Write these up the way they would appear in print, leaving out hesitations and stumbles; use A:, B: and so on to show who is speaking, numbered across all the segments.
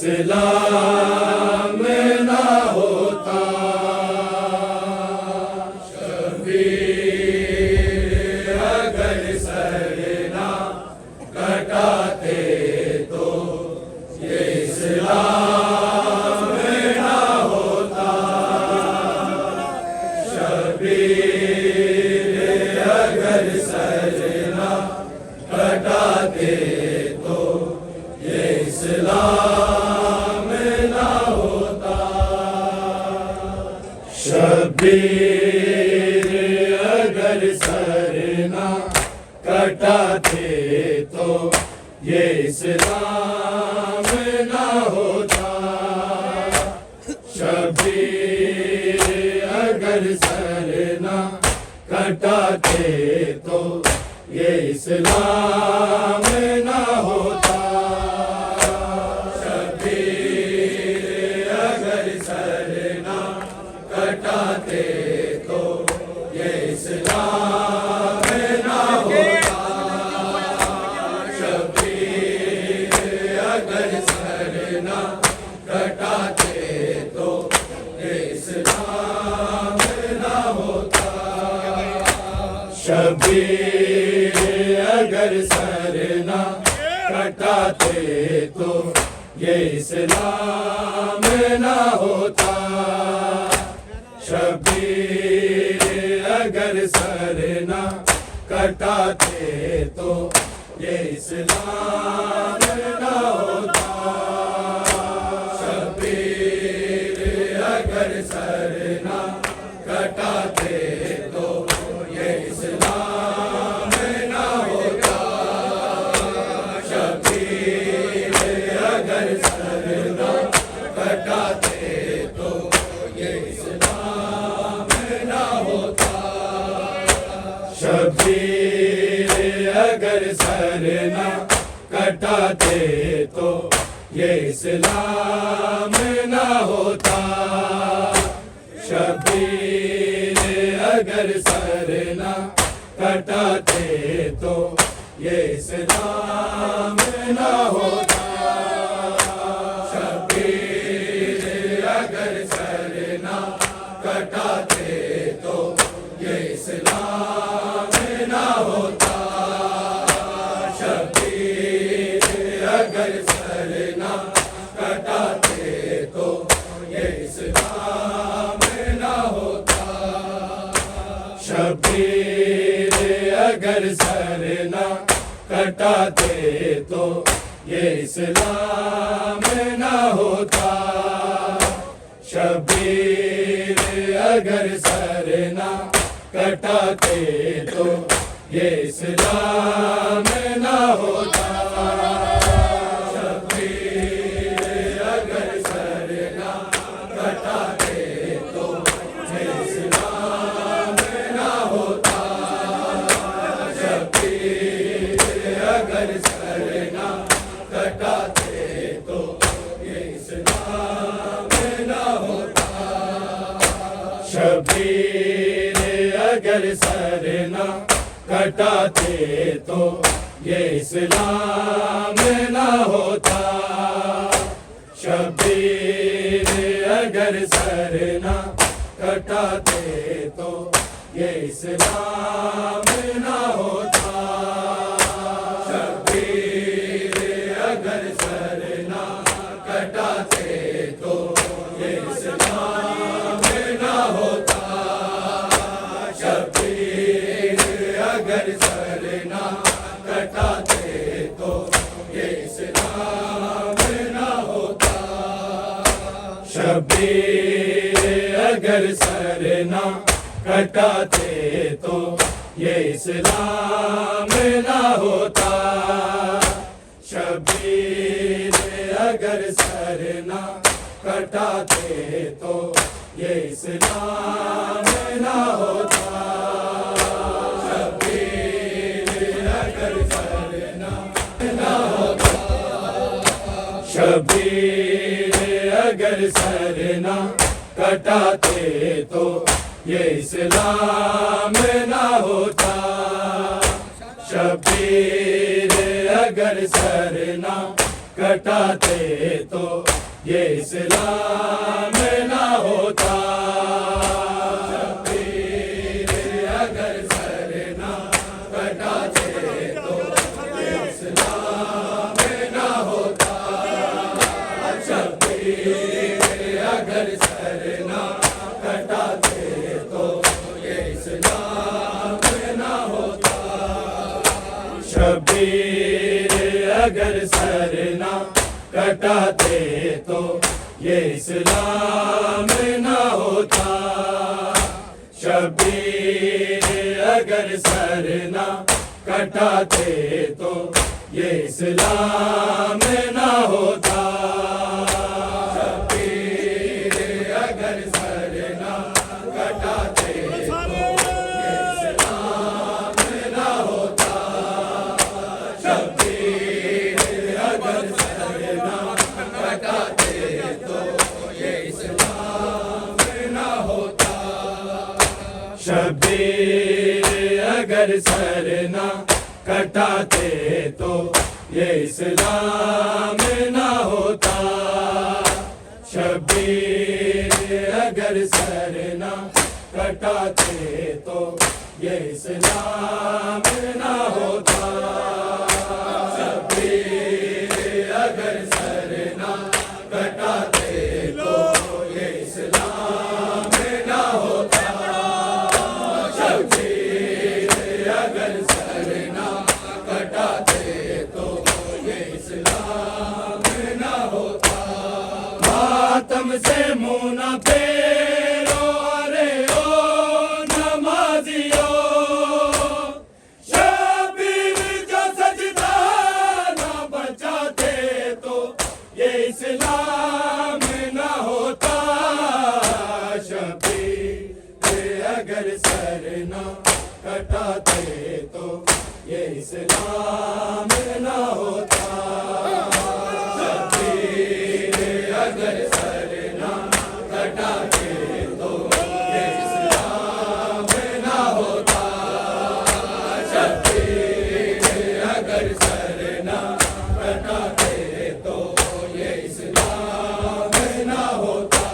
A: इस्लाम ना होता शबीर अगर सर ना कटाते तो ये इस्लाम ना होता शबीर अगर सर ना कटाते तो ये इस्लाम ना होता शबीर अगर सर ना कटाते तो ये इस्लाम ना होता शबीर अगर सर ना कटाते तो ये इस्लाम ना होता शबीर अगर सर ना कटाते तो ये इस्लाम ना होता शबीर अगर सर ना कटाते तो ये इस्लाम ना होता शबीर अगर सर ना कटाते तो ये इस्लाम ना होता शबीर अगर सर ना कटाते तो ये इस्लाम ना होता शबीर अगर सर ना कटाते तो ये इस्लाम ना होता शबीर अगर सर ना कटाते तो ये इस्लाम ना होता शबीर अगर सर ना कटाते तो ये इस्लाम ना होता शबीर अगर सर ना कटाते तो ये इस्लाम ना होता शबीर अगर सर ना कटाते तो ये इस्लाम ना होता शबीर अगर सर ना कटाते तो ये इस्लाम ना होता शबीर अगर सर ना कटाते तो ये इस्लाम ना होता शबीर अगर सर ना कटाते तो ये इस्लाम ना होता शबीर अगर सर ना कटाते तो ये इस्लाम ना होता शबीर अगर सर ना कटाते तो ये इस्लाम ना होता शबीर अगर सर ना कटाते तो ये इस्लाम ना होता शबीर अगर सर ना कटाते तो ये इस्लाम ना होता शबीर अगर सर ना कटाते तो ये इस्लाम ना होता शबीर अगर सर ना कटाते तो ये इस्लाम ना होता शबीर अगर सर ना कटाते तो ये इस्लाम ना होता शबीर अगर सर ना कटाते तो ये इस्लाम ना होता शबीर अगर सर ना होता शबीर अगर सर ना कटाते तो ये इस्लाम ना होता शबीर अगर सर ना कटाते तो ये इस्लाम ना होता। शब्बीर अगर सर ना कटाते तो ये इस्लाम ना होता। शब्बीर अगर सर ना कटाते तो ये इस्लाम ना होता। शब्बीर अगर सर ना कटाते तो ये इस्लाम ना होता। शब्बीर अगर सर ना कटाते तो ये इस्लाम ना होता। शब्बीर अगर सर ना कटाते तो ये इस्लाम ना होता। शब्बीर अगर सर ना कटाते तो ये इस्लाम ना होता। शब्बीर अगर सर ना कटाते तो ये इस्लाम ना होता। शब्बीर अगर सर ना कटाते तो ये इस्लाम ना होता। शब्बीर अगर सर ना कटाते तो ये इस्लाम ना होता। शब्बीर अगर सर ना कटाते तो ये इस्लाम ना होता। मातम से मुंह न फेरो अरे ओ नमाजियो। शब्बीर जो सजदा ना बचाते तो ये इस्लाम ना होता। शब्बीर अगर सर ना कटाते तो ये इस्लाम ना होता। शब्बीर अगर सर ना कटाते तो ये इस्लाम ना होता। शब्बीर अगर सर ना कटाते तो ये इस्लाम ना होता।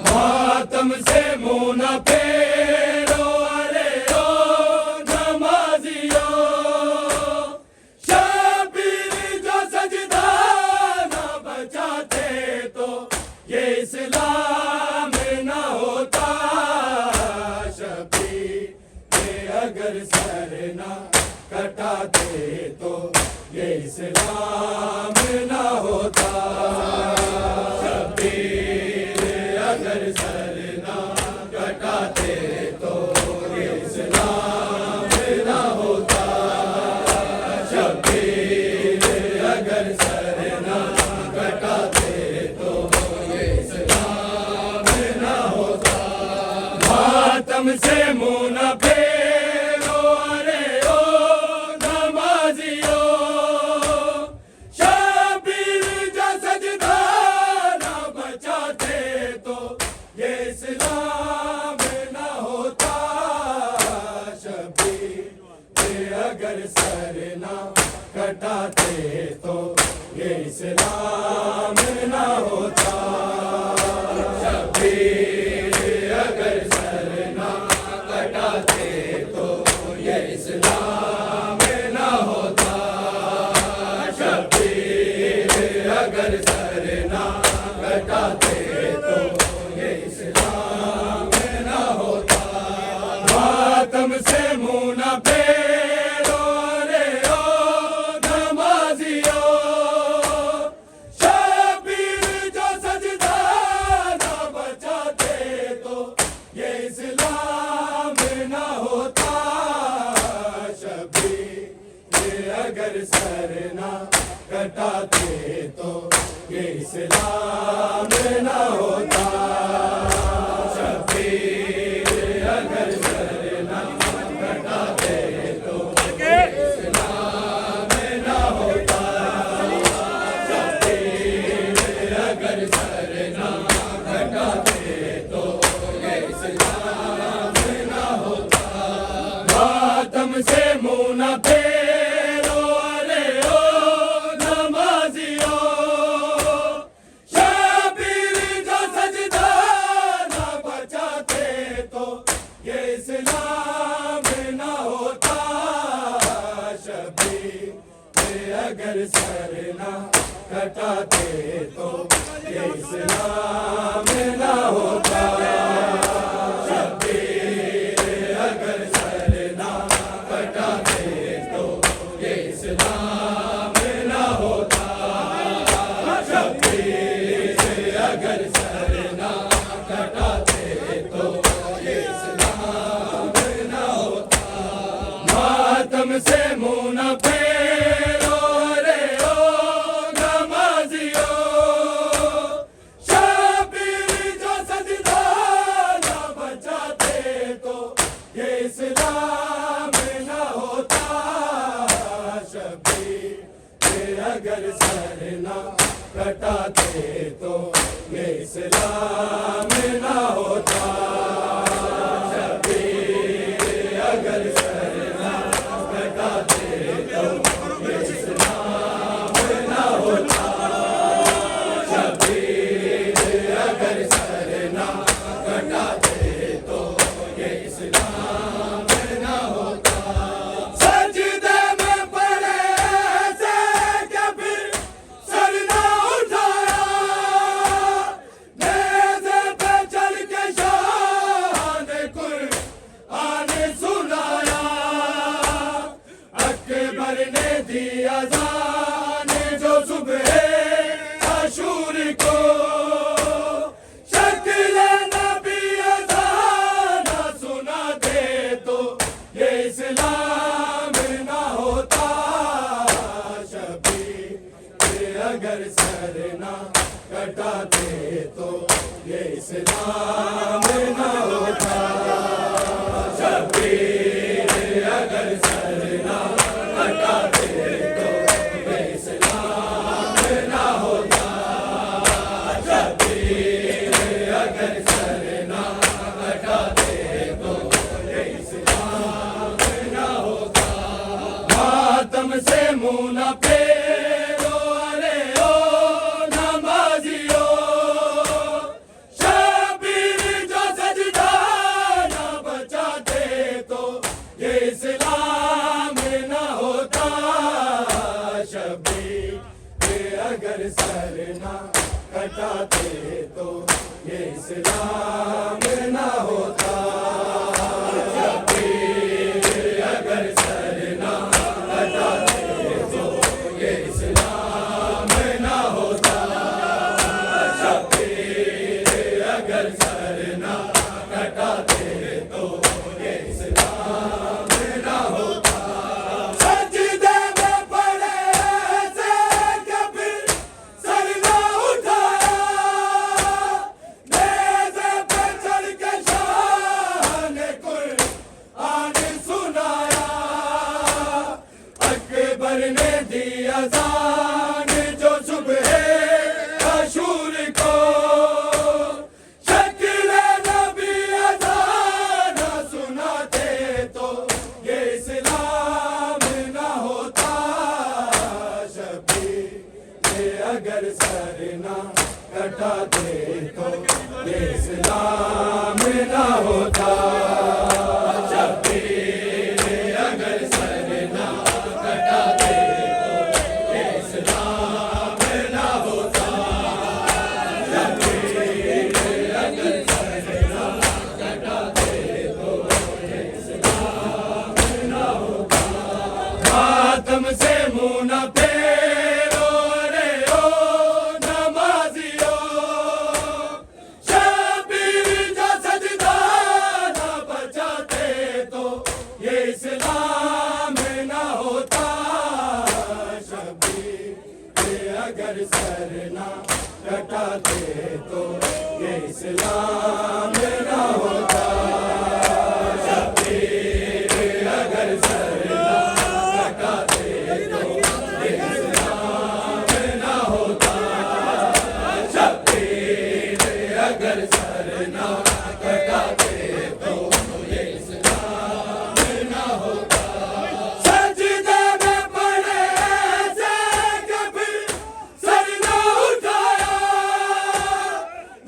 A: मातम से मुंह न फेरो अरे ओ नमाजियो। शब्बीर जो सजदा ना बचाते तो ये इस्लाम ना होता। शब्बीर अगर सर ना कटाते तो ये इस्लाम ना होता। शब्बीर अगर सर ना कटाते तो ये इस्लाम ना होता। शब्बीर अगर सर ना कटाते तो ये इस्लाम ना होता। मातम से मुंह न फेरो अरे ओ नमाजियो। शब्बीर जो सजदा ना बचाते तो ये इस्लाम ना होता। शब्बीर अगर सर ना कटाते तो ये इस्लाम ना होता। शब्बीर अगर सर ना कटाते न होता, शब्बीर अगर सर ना कटाते तो ये इस्लाम न होता, शब्बीर अगर सर ना कटाते तो ये इस्लाम न होता। मातम से मुँह न फेरो रे ओ नमाजियो, शब्बीर जो सजदा न बचाते तो ये इस्लाम न होता, शब्बीर अगर सर ना कटाते तो ये इस्लाम न होता, शब्बीर अगर सर ना कटाते तो ये इस्लाम न होता, शब्बीर अगर सर ना कटाते तो ये इस्लाम न होता। सजदे में पड़े ऐसे कि फिर सर ना उठाया, नेज़े पे चढ़ के शान कुरआन सुनाया, अकबर ने दी अज़ान जो सुबह आशूर को, शक्ल नबी अज़ान सुना दे तो ये इस्लाम ना होता, शब्बीर अगर सर ना कटाते तो ये इस्लाम ना होता, शब्बीर अगर सर ना कटाते तो ये इस्लाम ना होता, शब्बीर अगर सर ना कटाते तो ये इस्लाम ना होता। मातम से मुँह न फेरो अरे ओ नमाजियो, शब्बीर जो सजदा न बचाते तो ये इस्लाम न होता, शब्बीर अगर सर ना कटाते तो ये इस्लाम न होता, शब्बीर अगर सर ना कटाते तो ये इस्लाम न होता, शब्बीर अगर सर ना कटाते तो ये इस्लाम न होता। सजदे में पड़े ऐसे कि फिर सर ना उठाया, नेज़े पे चढ़ के शान कुरआन सुनाया, अकबर ने दी अज़ान जो सुबह आशूर को, शक्ल नबी अज़ान सुनाते तो ये इस्लाम ना होता, शब्बीर अगर सर ना कटाते तो ये इस्लाम ना होता, शब्बीर अगर सर ना कटाते तो ये इस्लाम ना होता, शब्बीर अगर सर ना कटाते तो ये इस्लाम ना होता। मातम से मुँह न फेरो रे ओ नमाजियो, शब्बीर जो सजदा न बचाते तो ये इस्लाम न होता, शब्बीर अगर सर ना कटाते तो ये इस्लाम न होता, शब्बीर अगर सर ना कटाते तो ये इस्लाम न होता, शब्बीर अगर सर ना कटाते तो ये इस्लाम न होता। सजदे में पड़े ऐसे कि फिर सर ना उठाया,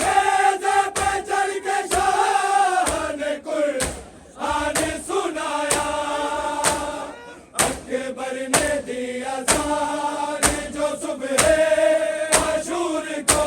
A: नेज़े पे चढ़ के शान कुरआन सुनाया, अकबर ने दी अज़ान जो सुबह आशूर को,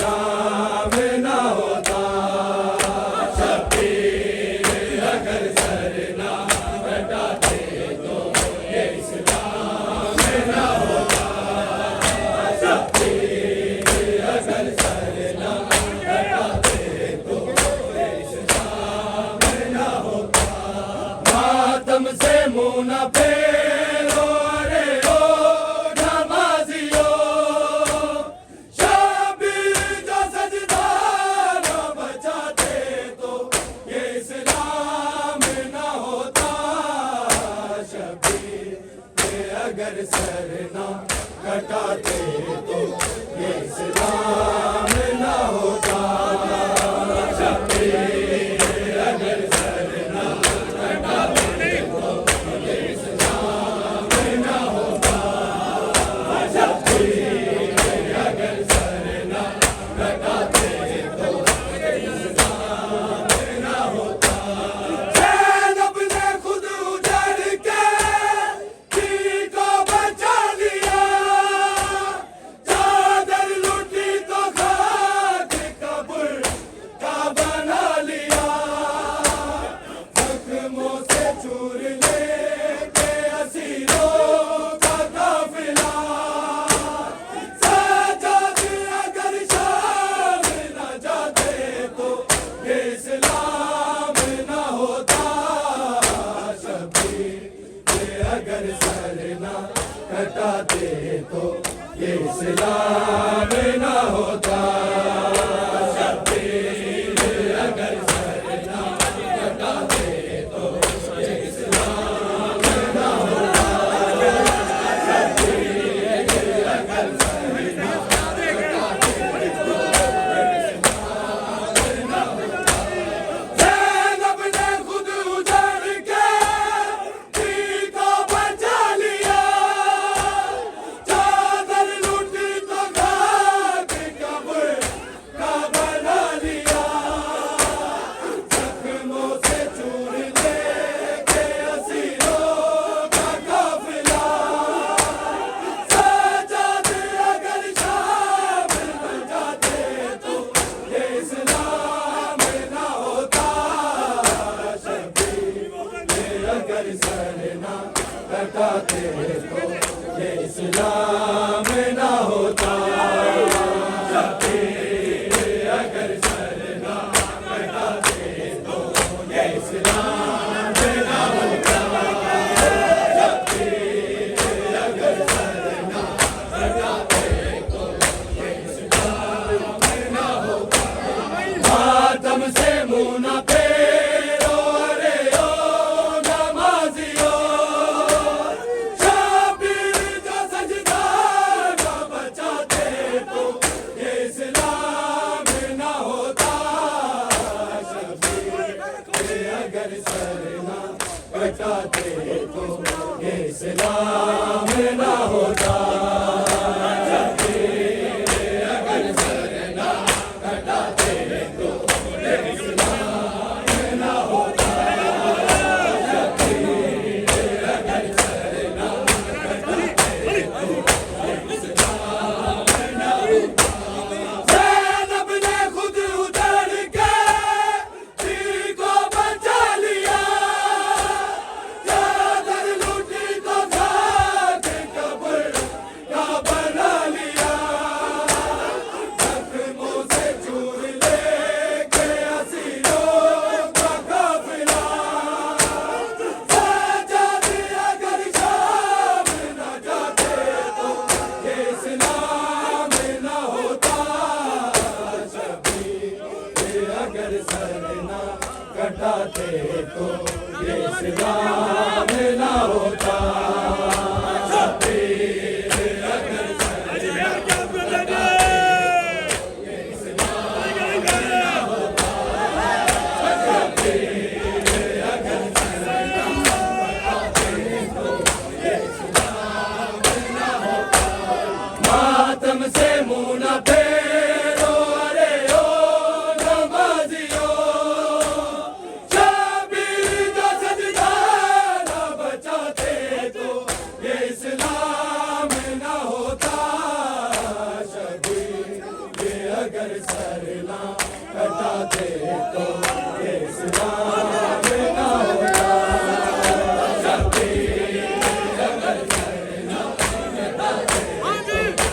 A: इस्लाम ना होता, शब्बीर अगर सर ना कटाते तो ये इस्लाम ना होता, शब्बीर अगर सर ना कटाते तो ये इस्लाम ना होता। मातम से मुँह न फेरो अरे ओ नमाजियो, शब्बीर जो सजदा न बचाते तो ये इस्लाम ना होता, शब्बीर ये अगर सर ना कटाते तो ये इस्लाम ना होता, शब्बीर अगर सर ना कटाते तो ये इस्लाम ना होता, शब्बीर अगर सर ना कटाते तो ये इस्लाम ना होता। ज़ैनब ने खुद उजड़ के थी को बचा लिया, चादर लुटी तो खाक कब्र का बना लिया, जख्मों से चूर लेके असीरों का काफिला, सजाद अगर शाम न जाते तो ये इस्लाम ना होता, शब्बीर ये अगर सर ना कटाते तो ये इस्लाम ना होता, शब्बीर अगर सर ना कटाते तो ये इस्लाम ना होता, शब्बीर अगर सर ना कटाते तो ये इस्लाम ना होता। ज़ैनब ने खुद उजड़ के थी को बचा लिया, चादर लुटी तो खाक कब्र का बना लिया, जख्मों से चूर लेके असीरों का काफिला, सजाद अगर शाम न जाते तो ये इस्लाम ना होता, शब्बीर ये अगर सर ना कटाते तो ये इस्लाम ना होता, शब्बीर अगर सर ना कटाते तो ये इस्लाम ना होता, शब्बीर अगर सर ना कटाते तो ये इस्लाम ना होता। मातम से मुँह न फेरो अरे ओ नमाजियो, शब्बीर जो सजदा न बचाते तो ये इस्लाम ना होता, शब्बीर ये अगर सर ना कटाते तो ये इस्लाम ना होता, शब्बीर अगर सर ना कटाते तो ये इस्लाम ना होता, शब्बीर अगर सर ना कटाते तो ये इस्लाम ना होता। ज़ैनब ने खुद उजड़ के थी को बचा लिया, चादर लुटी तो खाक कब्र का बना लिया, जख्मों से चूर लेके असीरों का काफिला, सजाद अगर शाम न जाते तो ये इस्लाम ना होता, शब्बीर ये अगर सर ना कटाते तो ये इस्लाम ना होता, शब्बीर अगर सर ना कटाते तो ये इस्लाम ना होता, शब्बीर अगर सर ना कटाते तो ये इस्लाम ना होता। मातम से मुँह न फेरो अरे ओ नमाजियो, शब्बीर जो सजदा न बचाते तो कटाते तो ये इस्लाम ना होता। शबीर अगर सर ना कटाते तो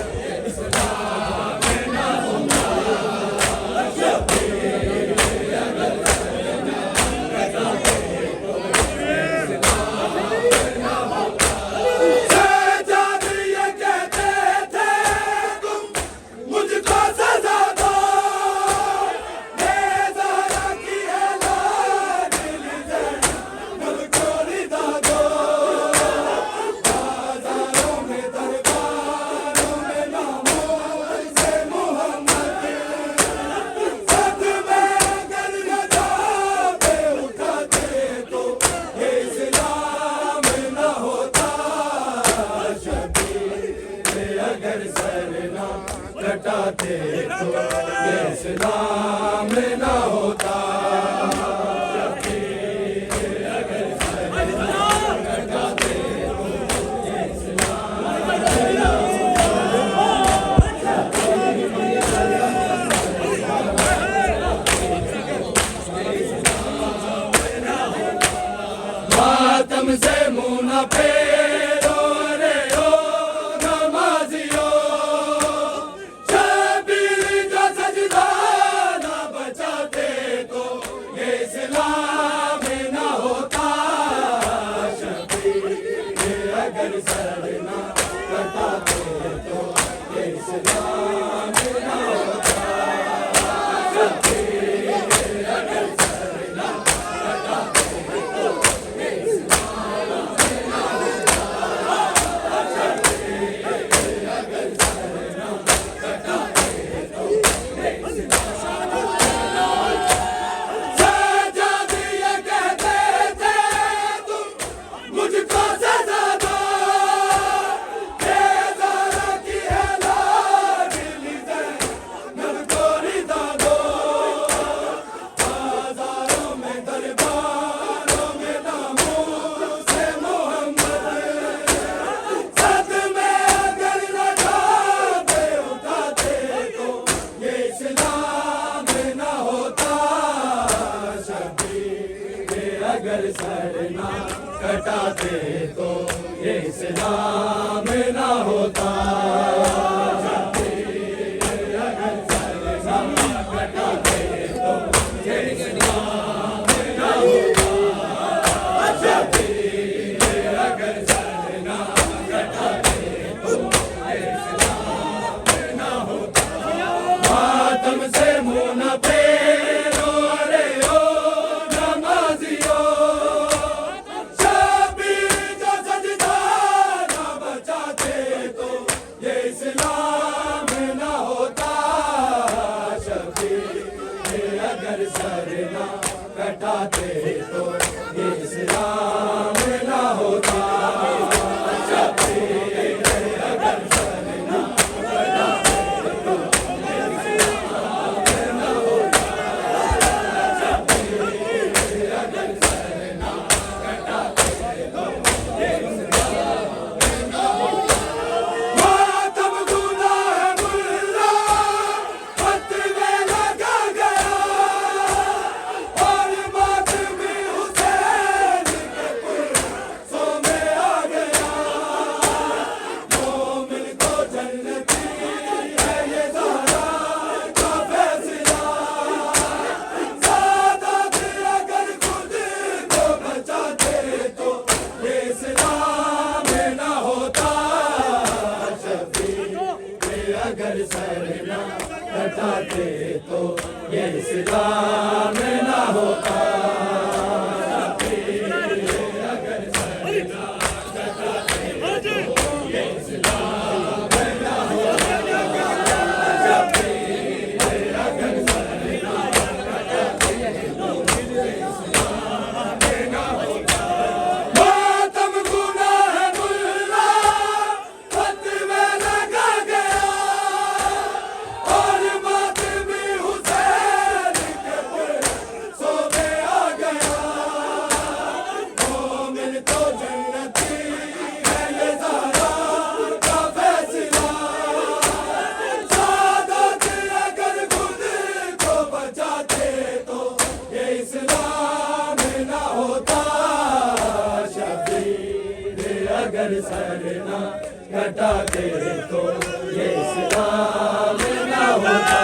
A: ये इस्लाम ना होता। शबीर अगर सर ना कटाते तो ये इस्लाम ना होता। सज्जाद ये कहते थे तुम मुझको सजा दो, ये ज़हरा की है लाडली ज़ैनब मुझको रिदा दो। बाज़ारों में दरबारों में नामों से मोहम्मद, सद में अगर रजा पे उठाते तो ये इस्लाम ना होता। शबीर अगर सर ना कटाते तो ये इस्लाम ना होता। शबीर अगर सर ना कटाते तो ये इस्लाम ना मातम से मुँह न फेरो रे ओ नमाजियो। शबीर का सजदा ना बचाते तो ये इस्लाम ना होता। शबीर अगर सर ना कटाते तो ये इस्लाम ना होता। शबीर अगर सर ना कटाते तो ये इस्लाम ना होता। शबीर अगर सर ना कटाते तो ये इस्लाम ना होता। सज्जाद ये कहते थे तुम मुझको सजा दो, ये ज़हरा की है लाडली ज़ैनब मुझको रिदा दो। बाज़ारों में दरबारों में नामों से मोहम्मद, सद में अगर रजा पे उठाते तो ये इस्लाम ना होता। शबीर अगर सर ना कटाते तो ये इस्लाम ना होता। शबीर अगर सर ना कटाते तो ये इस्लाम ना होता। शबीर अगर सर ना कटाते तो ये इस्लाम ना होता। मातम से मुँह न फेरो रे ओ नमाजियो। शबीर का सजदा ना बचाते तो ये इस्लाम ना होता। शबीर अगर सर ना कटाते तो ये इस्लाम ना होता। शबीर अगर सर ना कटाते तो ये इस्लाम ना होता। शबीर अगर सर ना कटाते तो ये इस्लाम ना होता। मातम गुनाह मुल्ला फतवे लगा गया, और मातमी हुसैन के पुरसों में आ गया। मोमिन को जन्नती है ये ज़हरा का फैसला। सादात अगर खुद को बचाते तो ये इस्लाम ना होता। शबीर अगर सर ना कटाते तो ये इस्लाम ना होता। शबीर अगर सर ना कटाते तो ये इस्लाम ना होता। शबीर अगर सर ना कटाते तो ये इस्लाम ना होता। मातम गुनाह मुल्ला फतवे लगा गया, और मातमी हुसैन के पुरसों में आ बचाते तो ये इस्लाम ना होता।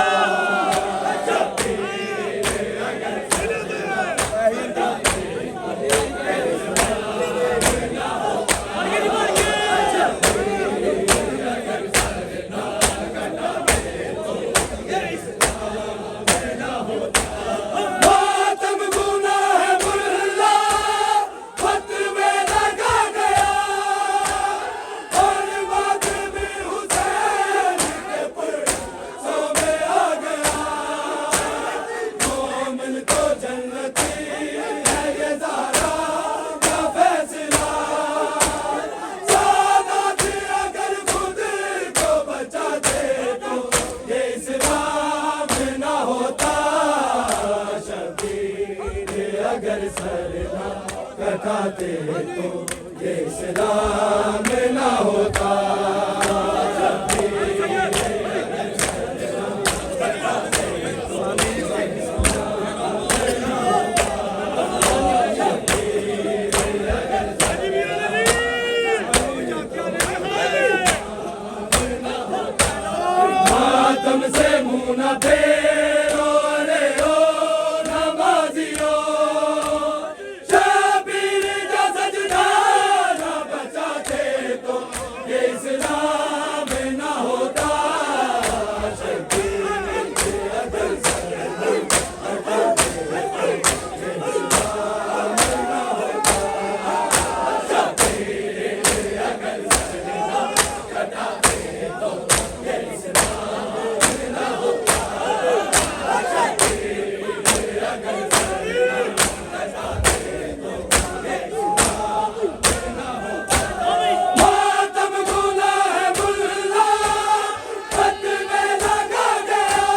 A: अगर सर ना कटाते तो ये इस्लाम ना होता। मातम से मुँह न फेरो रे ओ नमाजियो, शबीर का सजदा ना बचाते तो ये इस्लाम ना होता। शबीर अगर सर ना कटाते तो ये इस्लाम ना होता। शबीर अगर सर ना कटाते तो ये इस्लाम ना होता। शबीर अगर सर ना कटाते तो ये इस्लाम ना होता। मातम गुनाह है मुल्ला खत में लगा गया,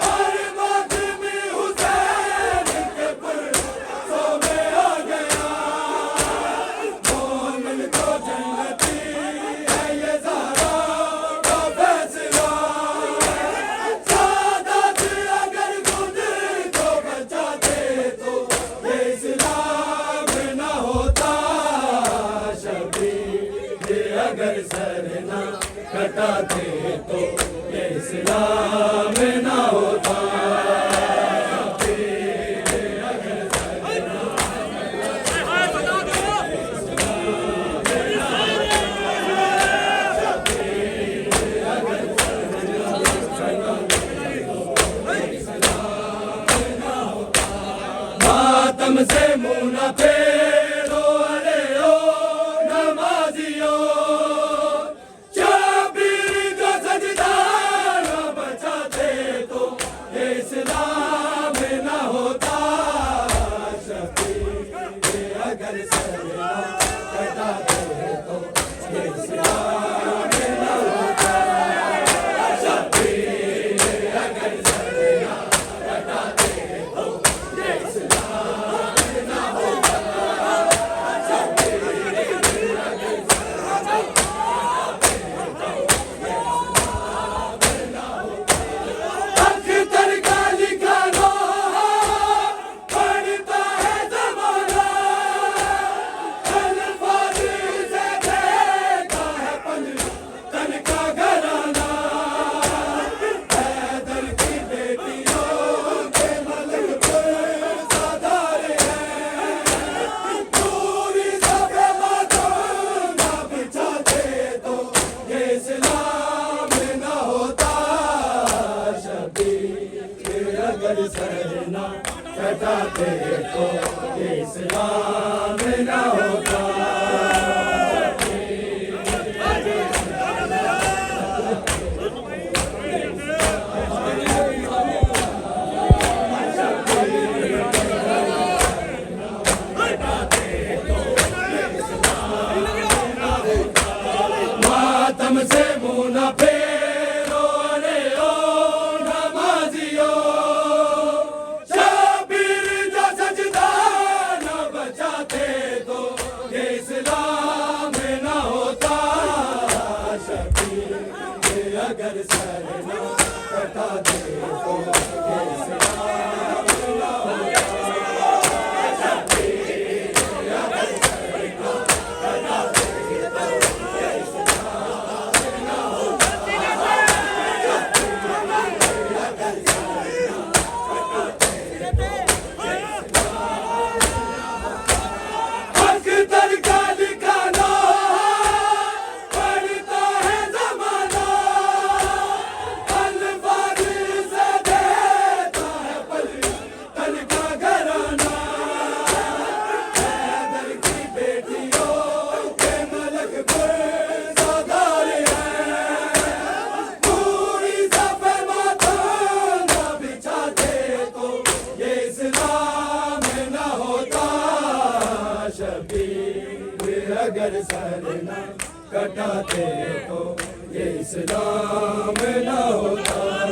A: और मौत में हुसैन के पुरसों में आ गया। मोमिन को जन्नती है ये ज़हरा का फैसला, सादात अगर खुद को बचाते तो ये इस्लाम ना होता। शबीर अगर सर ना कटाते तो ये इस्लाम ना होता। मातम से मुँह न फेरो अरे ओ नमाजियो, शबीर का सजदा ना बचाते तो ये इस्लाम ना होता। शबीर अगर सर ना कटाते तो ये इस्लाम ना होता। शबीर अगर सर ना कटाते तो ये इस्लाम ना होता। शबीर अगर सर ना कटाते तो ये इस्लाम ना होता। अख्तर का लिखा लोहा पढ़ता है ज़माना, अल्फाज़ से देता है पलटन का घराना। हैदर की बेटियों के मलकपुर सादार हैं, पूरी सफ़े मातम ना बिछाते तो ये इस्लाम ना होता। शबीर अगर सर ना कटाते तो ये इस्लाम ना होता। मातम से मुँह न फेरो रे ओ नमाजियो, शबीर का सजदा ना बचाते तो ये इस्लाम फिर अगर सर न कटाते तो ये इस्लाम न होता।